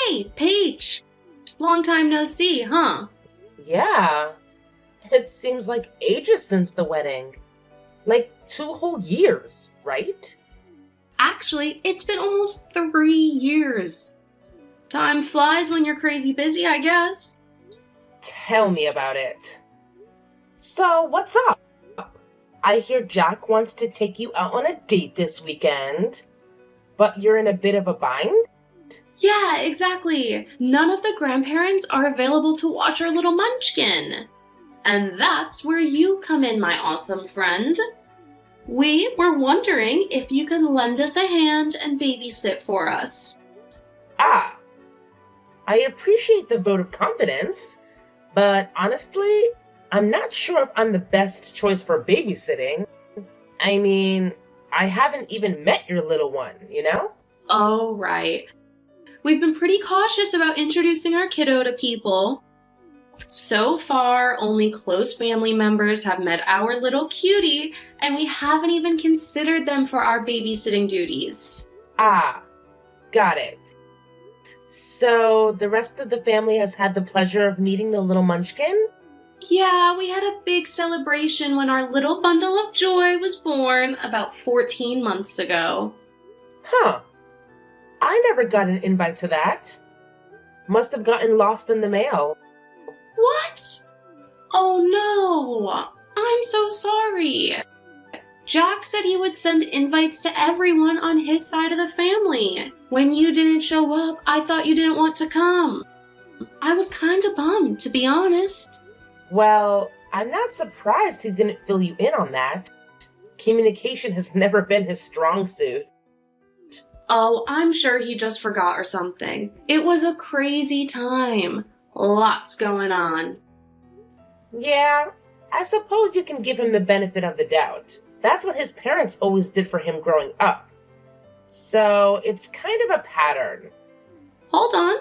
Hey, Paige! Long time no see, huh? Yeah, it seems like ages since the wedding. Like 2 whole years, right? Actually, it's been almost 3 years. Time flies when you're crazy busy, I guess. Tell me about it. So, what's up? I hear Jack wants to take you out on a date this weekend, but you're in a bit of a bind? Yeah, exactly. None of the grandparents are available to watch our little munchkin. And that's where you come in, my awesome friend. We were wondering if you can lend us a hand and babysit for us. Ah, I appreciate the vote of confidence, but honestly, I'm not sure if I'm the best choice for babysitting. I mean, I haven't even met your little one, you know? Oh, right. We've been pretty cautious about introducing our kiddo to people. So far, only close family members have met our little cutie, and we haven't even considered them for our babysitting duties. Ah, got it. So, the rest of the family has had the pleasure of meeting the little munchkin? Yeah, we had a big celebration when our little bundle of joy was born about 14 months ago. Huh. I never got an invite to that. Must have gotten lost in the mail. What? Oh no! I'm so sorry. Jack said he would send invites to everyone on his side of the family. When you didn't show up, I thought you didn't want to come. I was kinda bummed, to be honest. Well, I'm not surprised he didn't fill you in on that. Communication has never been his strong suit. Oh, I'm sure he just forgot or something. It was a crazy time. Lots going on. Yeah, I suppose you can give him the benefit of the doubt. That's what his parents always did for him growing up. So, it's kind of a pattern. Hold on.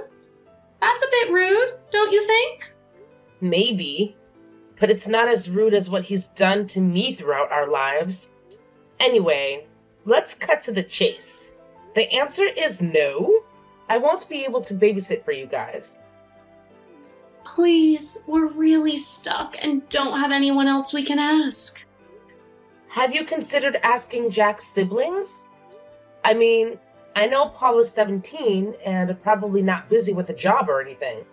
That's a bit rude, don't you think? Maybe, but it's not as rude as what he's done to me throughout our lives. Anyway, let's cut to the chase. The answer is no. I won't be able to babysit for you guys. Please, we're really stuck and don't have anyone else we can ask. Have you considered asking Jack's siblings? I mean, I know Paul is 17 and probably not busy with a job or anything.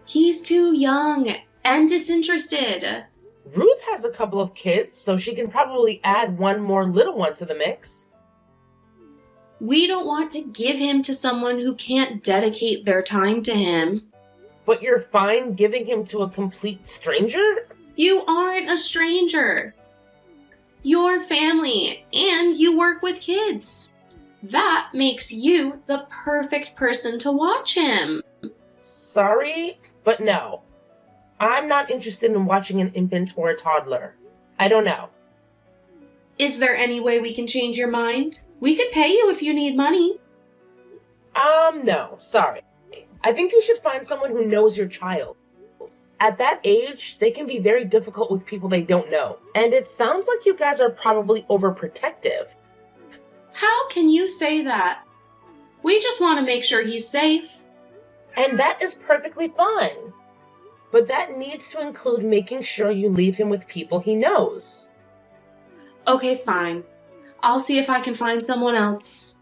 He's too young and disinterested. Ruth has a couple of kids, so she can probably add one more little one to the mix. We don't want to give him to someone who can't dedicate their time to him. But you're fine giving him to a complete stranger? You aren't a stranger. You're family, and you work with kids. That makes you the perfect person to watch him. Sorry, but no. I'm not interested in watching an infant or a toddler. I don't know. Is there any way we can change your mind? We could pay you if you need money. No, sorry. I think you should find someone who knows your child. At that age, they can be very difficult with people they don't know. And it sounds like you guys are probably overprotective. How can you say that? We just want to make sure he's safe. And that is perfectly fine. But that needs to include making sure you leave him with people he knows. Okay, fine. I'll see if I can find someone else.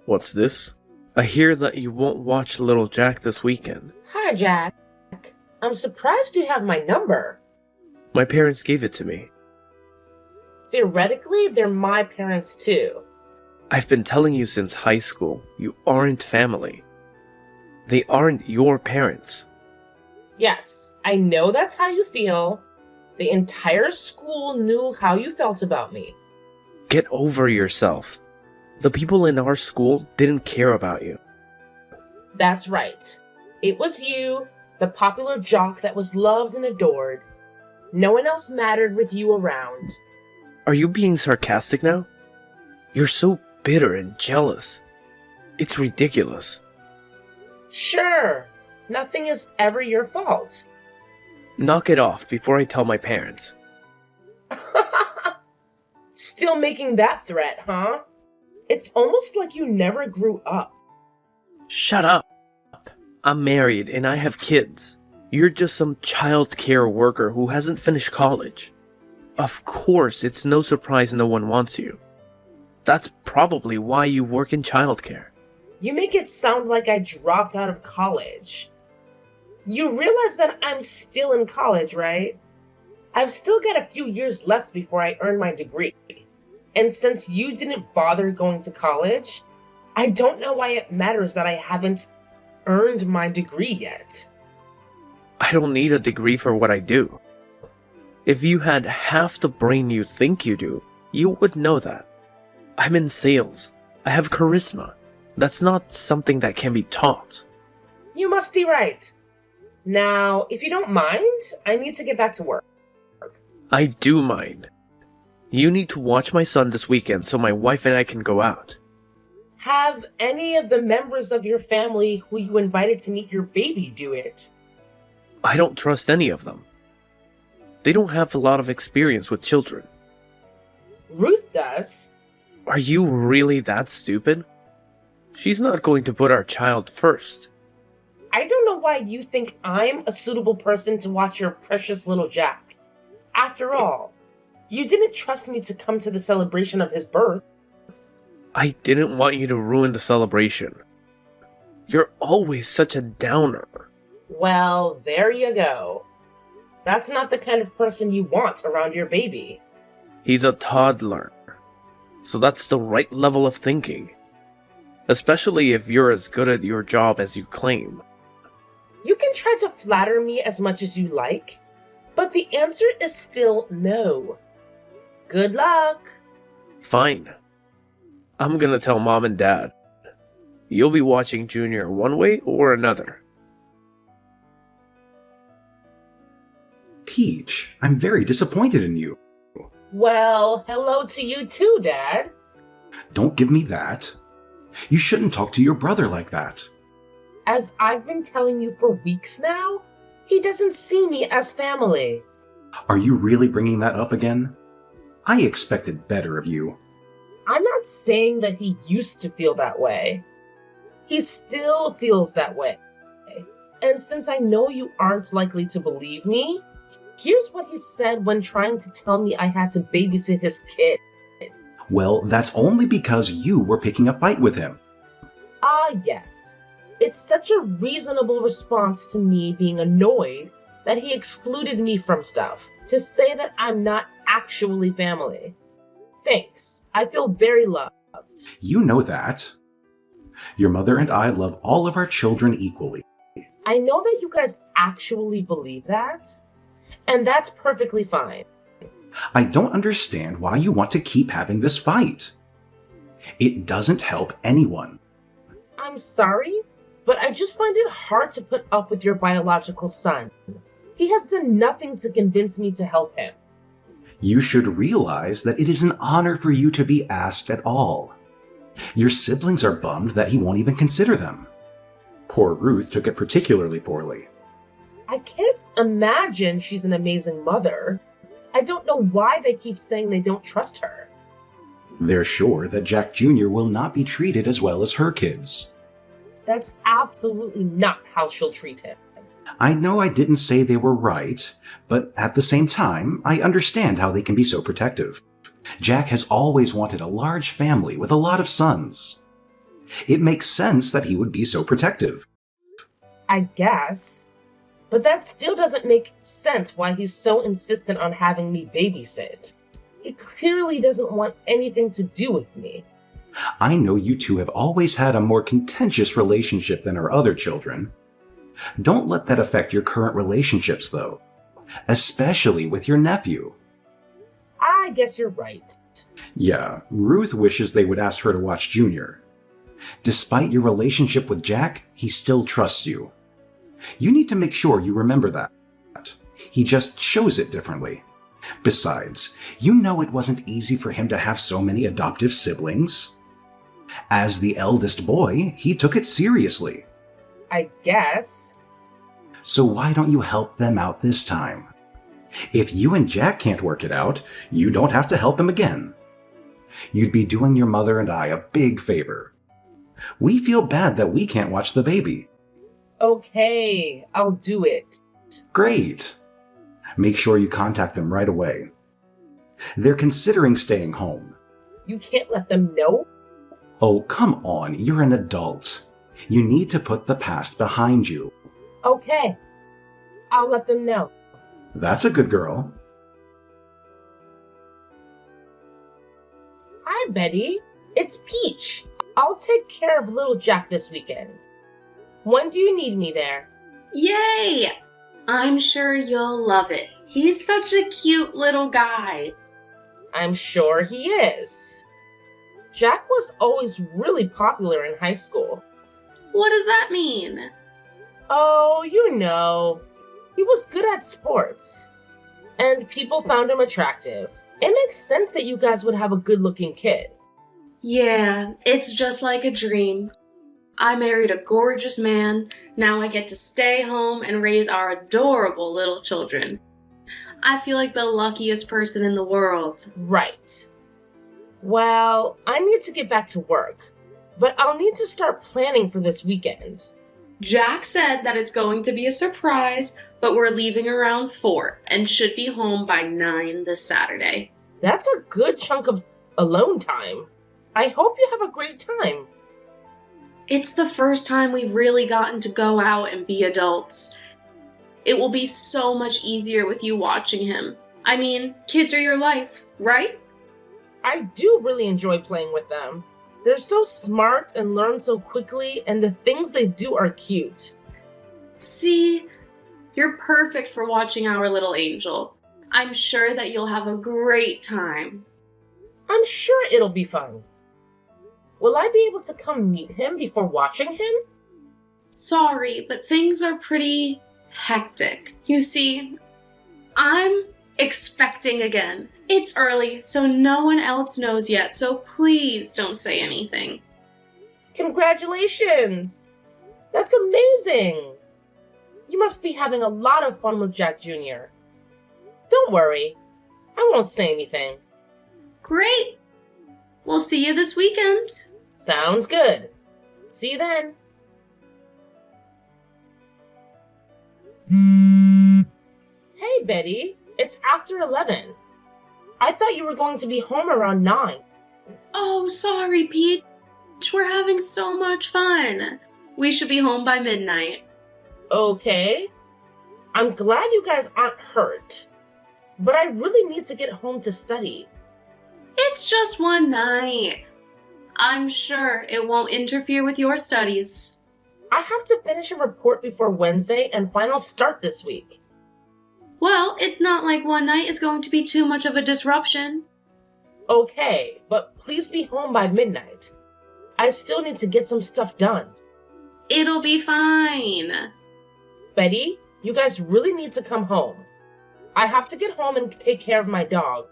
What's this? I hear that you won't watch Little Jack this weekend. Hi, Jack. I'm surprised you have my number. My parents gave it to me. Theoretically, they're my parents too. I've been telling you since high school, you aren't family. They aren't your parents. Yes, I know that's how you feel. The entire school knew how you felt about me. Get over yourself. The people in our school didn't care about you. That's right. It was you, the popular jock that was loved and adored. No one else mattered with you around. Are you being sarcastic now? You're so bitter and jealous. It's ridiculous. Sure, nothing is ever your fault. Knock it off before I tell my parents. Still making that threat, huh? It's almost like you never grew up. Shut up. I'm married and I have kids. You're just some child care worker who hasn't finished college. Of course, it's no surprise no one wants you. That's probably why you work in childcare. You make it sound like I dropped out of college. You realize that I'm still in college, right? I've still got a few years left before I earn my degree. And since you didn't bother going to college, I don't know why it matters that I haven't earned my degree yet. I don't need a degree for what I do. If you had half the brain you think you do, you would know that. I'm in sales. I have charisma. That's not something that can be taught. You must be right. Now, if you don't mind, I need to get back to work. I do mind. You need to watch my son this weekend so my wife and I can go out. Have any of the members of your family who you invited to meet your baby do it? I don't trust any of them. They don't have a lot of experience with children. Ruth does. Are you really that stupid? She's not going to put our child first. I don't know why you think I'm a suitable person to watch your precious little Jack. After all, you didn't trust me to come to the celebration of his birth. I didn't want you to ruin the celebration. You're always such a downer. Well, there you go. That's not the kind of person you want around your baby. He's a toddler. So that's the right level of thinking. Especially if you're as good at your job as you claim. You can try to flatter me as much as you like, but the answer is still no. Good luck. Fine. I'm gonna tell Mom and Dad. You'll be watching Junior one way or another. Peach, I'm very disappointed in you. Well, hello to you too, Dad. Don't give me that. You shouldn't talk to your brother like that. As I've been telling you for weeks now, he doesn't see me as family. Are you really bringing that up again? I expected better of you. I'm not saying that he used to feel that way. He still feels that way. And since I know you aren't likely to believe me, here's what he said when trying to tell me I had to babysit his kid. Well, that's only because you were picking a fight with him. Ah, yes. It's such a reasonable response to me being annoyed that he excluded me from stuff, to say that I'm not actually family. Thanks. I feel very loved. You know that. Your mother and I love all of our children equally. I know that you guys actually believe that, and that's perfectly fine. I don't understand why you want to keep having this fight. It doesn't help anyone. I'm sorry, but I just find it hard to put up with your biological son. He has done nothing to convince me to help him. You should realize that it is an honor for you to be asked at all. Your siblings are bummed that he won't even consider them. Poor Ruth took it particularly poorly. I can't imagine she's an amazing mother. I don't know why they keep saying they don't trust her. They're sure that Jack Jr. will not be treated as well as her kids. That's absolutely not how she'll treat him. I know I didn't say they were right, but at the same time, I understand how they can be so protective. Jack has always wanted a large family with a lot of sons. It makes sense that he would be so protective. I guess. But that still doesn't make sense why he's so insistent on having me babysit. He clearly doesn't want anything to do with me. I know you two have always had a more contentious relationship than our other children. Don't let that affect your current relationships, though, especially with your nephew. I guess you're right. Yeah, Ruth wishes they would ask her to watch Junior. Despite your relationship with Jack, he still trusts you. You need to make sure you remember that. He just shows it differently. Besides, you know it wasn't easy for him to have so many adoptive siblings. As the eldest boy, he took it seriously. I guess. So why don't you help them out this time? If you and Jack can't work it out, you don't have to help him again. You'd be doing your mother and I a big favor. We feel bad that we can't watch the baby. Okay, I'll do it. Great. Make sure you contact them right away. They're considering staying home. You can't let them know? Oh, come on, you're an adult. You need to put the past behind you. Okay, I'll let them know. That's a good girl. Hi, Betty. It's Peach. I'll take care of little Jack this weekend. When do you need me there? Yay! I'm sure you'll love it. He's such a cute little guy. I'm sure he is. Jack was always really popular in high school. What does that mean? Oh, you know. He was good at sports. And people found him attractive. It makes sense that you guys would have a good-looking kid. Yeah, it's just like a dream. I married a gorgeous man. Now I get to stay home and raise our adorable little children. I feel like the luckiest person in the world. Right. Well, I need to get back to work, but I'll need to start planning for this weekend. Jack said that it's going to be a surprise, but we're leaving around 4 and should be home by 9 this Saturday. That's a good chunk of alone time. I hope you have a great time. It's the first time we've really gotten to go out and be adults. It will be so much easier with you watching him. I mean, kids are your life, right? I do really enjoy playing with them. They're so smart and learn so quickly, and the things they do are cute. See, you're perfect for watching our little angel. I'm sure that you'll have a great time. I'm sure it'll be fun. Will I be able to come meet him before watching him? Sorry, but things are pretty hectic. You see, I'm expecting again. It's early, so no one else knows yet, so please don't say anything. Congratulations! That's amazing! You must be having a lot of fun with Jack Jr. Don't worry, I won't say anything. Great! We'll see you this weekend. Sounds good. See you then. Hey, Betty. It's after 11. I thought you were going to be home around 9. Oh, sorry, Peach. We're having so much fun. We should be home by midnight. Okay. I'm glad you guys aren't hurt. But I really need to get home to study. It's just one night. I'm sure it won't interfere with your studies. I have to finish a report before Wednesday and finals start this week. Well, it's not like one night is going to be too much of a disruption. Okay, but please be home by midnight. I still need to get some stuff done. It'll be fine. Betty, you guys really need to come home. I have to get home and take care of my dog.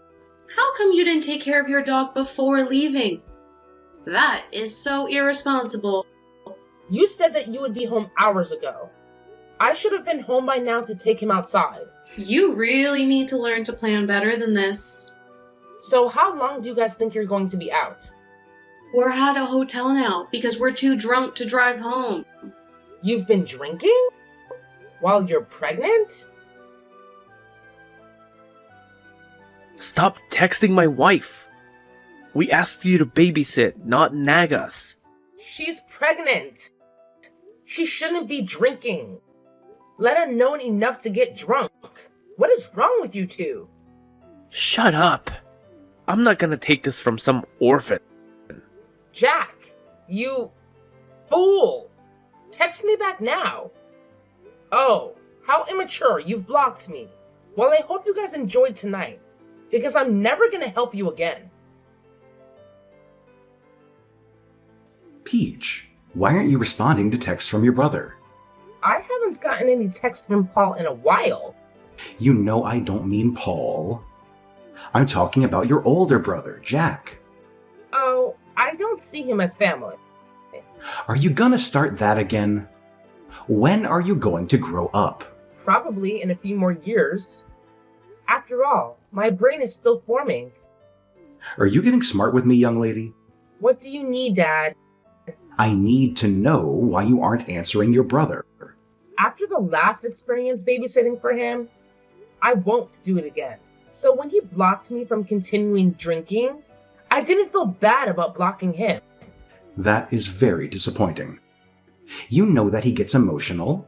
How come you didn't take care of your dog before leaving? That is so irresponsible. You said that you would be home hours ago. I should have been home by now to take him outside. You really need to learn to plan better than this. So how long do you guys think you're going to be out? We're at a hotel now because we're too drunk to drive home. You've been drinking? While you're pregnant? Stop texting my wife. We asked you to babysit, not nag us. She's pregnant. She shouldn't be drinking. Let her know enough to get drunk. What is wrong with you two? Shut up. I'm not gonna take this from some orphan. Jack, you fool! Text me back now. Oh, how immature, you've blocked me. Well, I hope you guys enjoyed tonight, because I'm never gonna help you again. Peach, why aren't you responding to texts from your brother? I haven't gotten any text from Paul in a while. You know I don't mean Paul. I'm talking about your older brother, Jack. Oh, I don't see him as family. Are you gonna start that again? When are you going to grow up? Probably in a few more years. After all, my brain is still forming. Are you getting smart with me, young lady? What do you need, Dad? I need to know why you aren't answering your brother. After the last experience babysitting for him, I won't do it again. So when he blocked me from continuing drinking, I didn't feel bad about blocking him. That is very disappointing. You know that he gets emotional.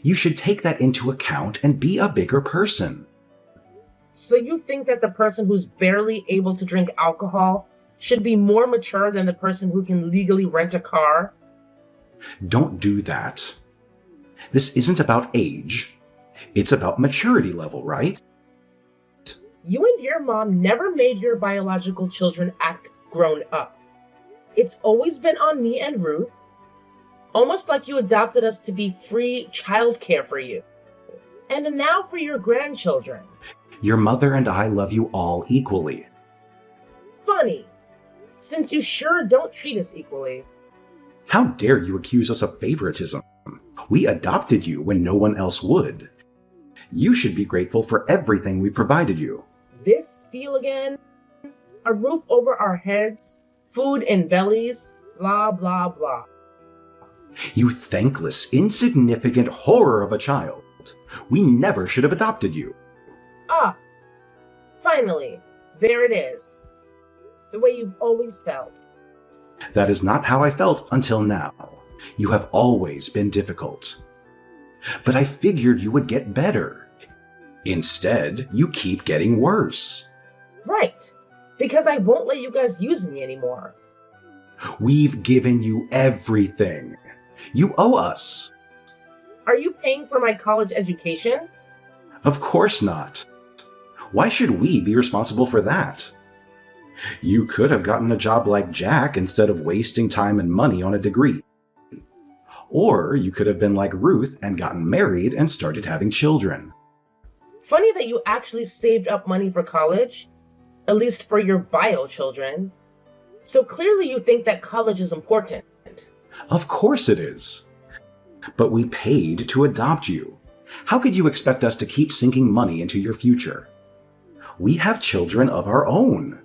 You should take that into account and be a bigger person. So you think that the person who's barely able to drink alcohol should be more mature than the person who can legally rent a car? Don't do that. This isn't about age. It's about maturity level, right? You and your mom never made your biological children act grown up. It's always been on me and Ruth, almost like you adopted us to be free childcare for you. And now for your grandchildren. Your mother and I love you all equally. Funny, since you sure don't treat us equally. How dare you accuse us of favoritism? We adopted you when no one else would. You should be grateful for everything we provided you. This feel again? A roof over our heads, food in bellies, blah, blah, blah. You thankless, insignificant horror of a child. We never should have adopted you. Ah, finally, there it is. The way you've always felt. That is not how I felt until now. You have always been difficult. But I figured you would get better. Instead, you keep getting worse. Right, because I won't let you guys use me anymore. We've given you everything. You owe us. Are you paying for my college education? Of course not. Why should we be responsible for that? You could have gotten a job like Jack instead of wasting time and money on a degree. Or you could have been like Ruth and gotten married and started having children. Funny that you actually saved up money for college, at least for your bio children. So clearly you think that college is important. Of course it is. But we paid to adopt you. How could you expect us to keep sinking money into your future? We have children of our own.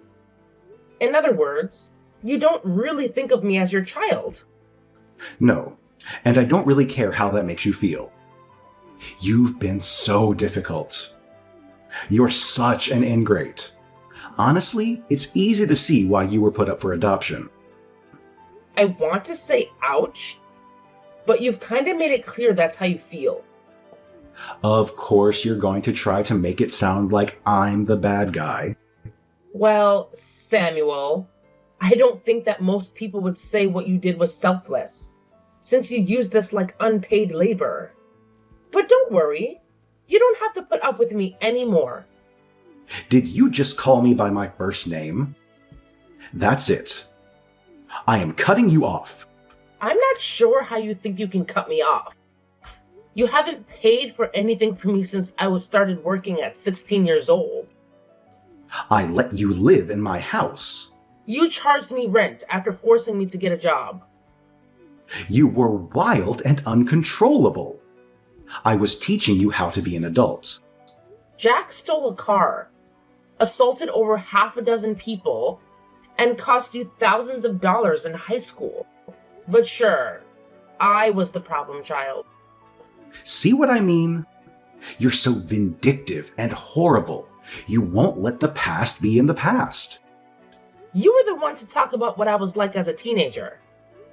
In other words, you don't really think of me as your child. No, and I don't really care how that makes you feel. You've been so difficult. You're such an ingrate. Honestly, it's easy to see why you were put up for adoption. I want to say ouch, but you've kind of made it clear that's how you feel. Of course you're going to try to make it sound like I'm the bad guy. Well, Samuel, I don't think that most people would say what you did was selfless, since you used us like unpaid labor. But don't worry, you don't have to put up with me anymore. Did you just call me by my first name? That's it. I am cutting you off. I'm not sure how you think you can cut me off. You haven't paid for anything for me since I was started working at 16 years old. I let you live in my house. You charged me rent after forcing me to get a job. You were wild and uncontrollable. I was teaching you how to be an adult. Jack stole a car, assaulted over half a dozen people, and cost you thousands of dollars in high school. But sure, I was the problem child. See what I mean? You're so vindictive and horrible. You won't let the past be in the past. You were the one to talk about what I was like as a teenager.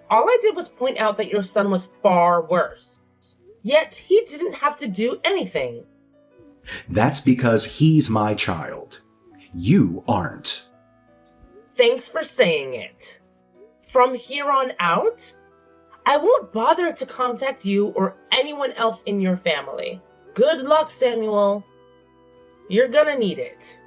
All I did was point out that your son was far worse. Yet he didn't have to do anything. That's because he's my child. You aren't. Thanks for saying it. From here on out, I won't bother to contact you or anyone else in your family. Good luck, Samuel. You're gonna need it.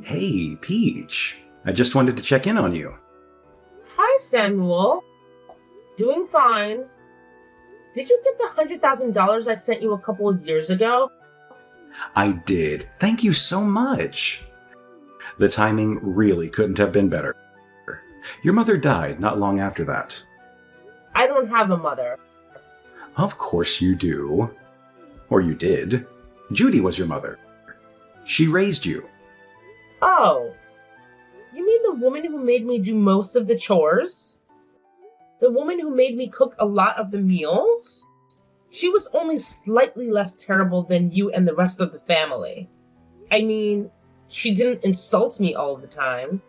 Hey, Peach. I just wanted to check in on you. Hi, Samuel. Doing fine. Did you get the $100,000 I sent you a couple of years ago? I did. Thank you so much. The timing really couldn't have been better. Your mother died not long after that. I don't have a mother. Of course you do. Or you did. Judy was your mother. She raised you. Oh, you mean the woman who made me do most of the chores? The woman who made me cook a lot of the meals? She was only slightly less terrible than you and the rest of the family. I mean, she didn't insult me all the time.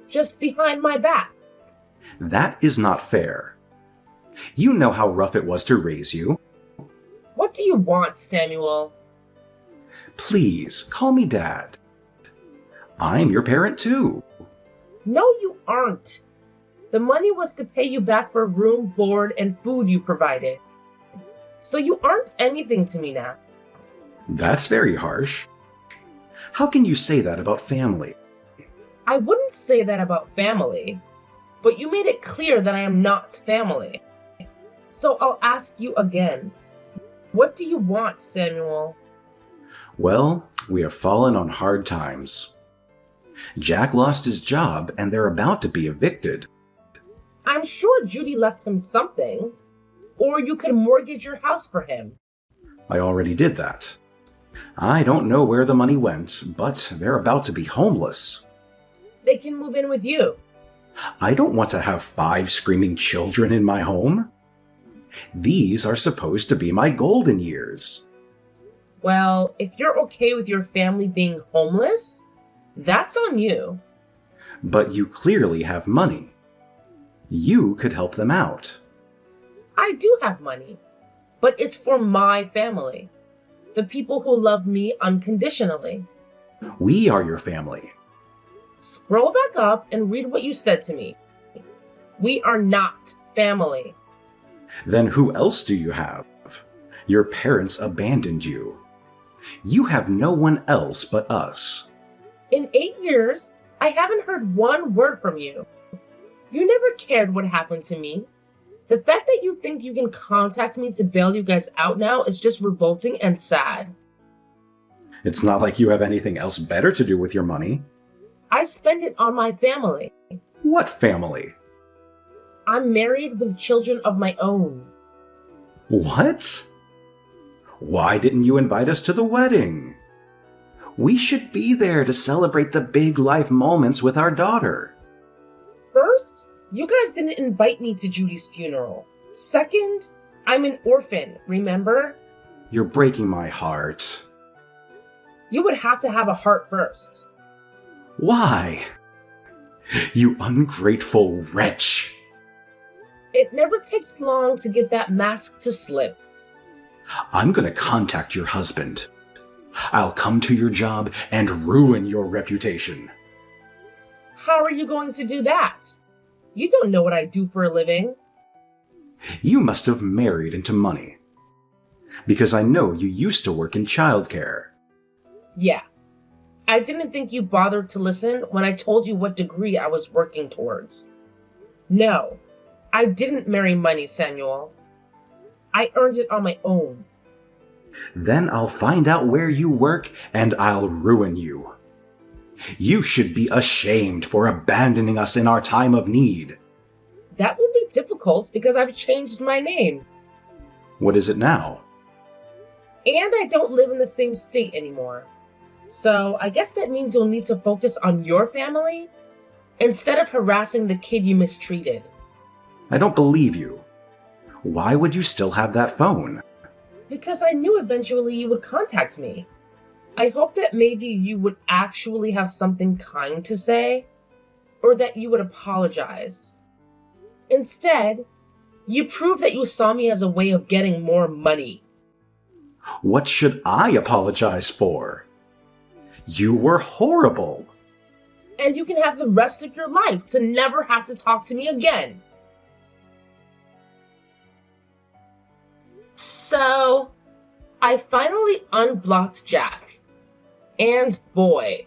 Just behind my back. That is not fair. You know how rough it was to raise you. What do you want, Samuel? Please, call me Dad. I'm your parent too. No, you aren't. The money was to pay you back for room, board, and food you provided. So you aren't anything to me now. That's very harsh. How can you say that about family? I wouldn't say that about family, but you made it clear that I am not family. So I'll ask you again. What do you want, Samuel? Well, we have fallen on hard times. Jack lost his job and they're about to be evicted. I'm sure Judy left him something. Or you could mortgage your house for him. I already did that. I don't know where the money went, but they're about to be homeless. They can move in with you. I don't want to have 5 screaming children in my home. These are supposed to be my golden years. Well, if you're okay with your family being homeless, that's on you. But you clearly have money. You could help them out. I do have money, but it's for my family. The people who love me unconditionally. We are your family. Scroll back up and read what you said to me. We are not family. Then who else do you have? Your parents abandoned you. You have no one else but us. In 8 years, I haven't heard one word from you. You never cared what happened to me. The fact that you think you can contact me to bail you guys out now is just revolting and sad. It's not like you have anything else better to do with your money. I spend it on my family. What family? I'm married with children of my own. What? Why didn't you invite us to the wedding? We should be there to celebrate the big life moments with our daughter. First, you guys didn't invite me to Judy's funeral. Second, I'm an orphan, remember? You're breaking my heart. You would have to have a heart first. Why? You ungrateful wretch. It never takes long to get that mask to slip. I'm gonna contact your husband. I'll come to your job and ruin your reputation. How are you going to do that? You don't know what I do for a living. You must have married into money. Because I know you used to work in childcare. Yeah. I didn't think you bothered to listen when I told you what degree I was working towards. No, I didn't marry money, Samuel. I earned it on my own. Then I'll find out where you work and I'll ruin you. You should be ashamed for abandoning us in our time of need. That will be difficult because I've changed my name. What is it now? And I don't live in the same state anymore. So I guess that means you'll need to focus on your family instead of harassing the kid you mistreated. I don't believe you. Why would you still have that phone? Because I knew eventually you would contact me. I hope that maybe you would actually have something kind to say, or that you would apologize. Instead, you prove that you saw me as a way of getting more money. What should I apologize for? You were horrible. And you can have the rest of your life to never have to talk to me again. So, I finally unblocked Jack. And boy,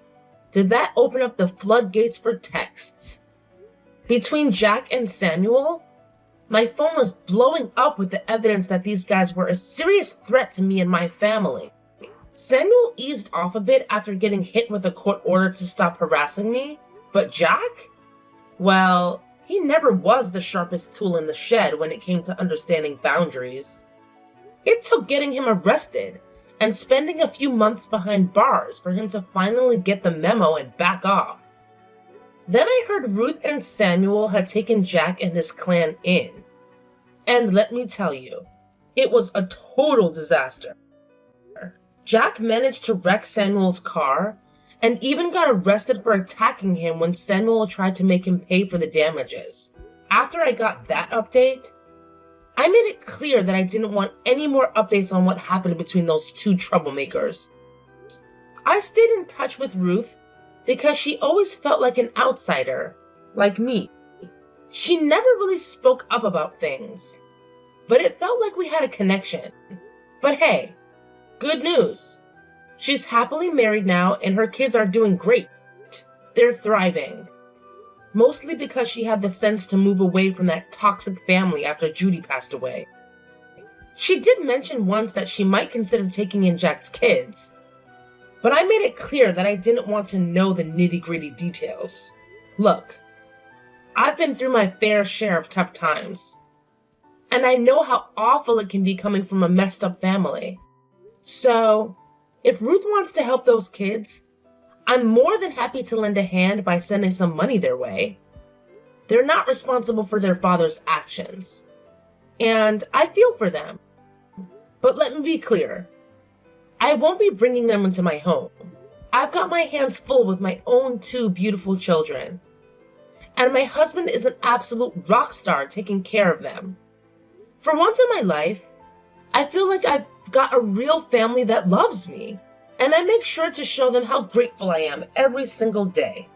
did that open up the floodgates for texts. Between Jack and Samuel, my phone was blowing up with the evidence that these guys were a serious threat to me and my family. Samuel eased off a bit after getting hit with a court order to stop harassing me, but Jack? Well, he never was the sharpest tool in the shed when it came to understanding boundaries. It took getting him arrested and spending a few months behind bars for him to finally get the memo and back off. Then I heard Ruth and Samuel had taken Jack and his clan in. And let me tell you, it was a total disaster. Jack managed to wreck Samuel's car and even got arrested for attacking him when Samuel tried to make him pay for the damages. After I got that update, I made it clear that I didn't want any more updates on what happened between those two troublemakers. I stayed in touch with Ruth because she always felt like an outsider, like me. She never really spoke up about things, but it felt like we had a connection. But hey, good news. She's happily married now and her kids are doing great. They're thriving. Mostly because she had the sense to move away from that toxic family after Judy passed away. She did mention once that she might consider taking in Jack's kids, but I made it clear that I didn't want to know the nitty-gritty details. Look, I've been through my fair share of tough times, and I know how awful it can be coming from a messed up family. So, if Ruth wants to help those kids, I'm more than happy to lend a hand by sending some money their way. They're not responsible for their father's actions, and I feel for them. But let me be clear, I won't be bringing them into my home. I've got my hands full with my own 2 beautiful children, and my husband is an absolute rock star taking care of them. For once in my life, I feel like I've got a real family that loves me, and I make sure to show them how grateful I am every single day.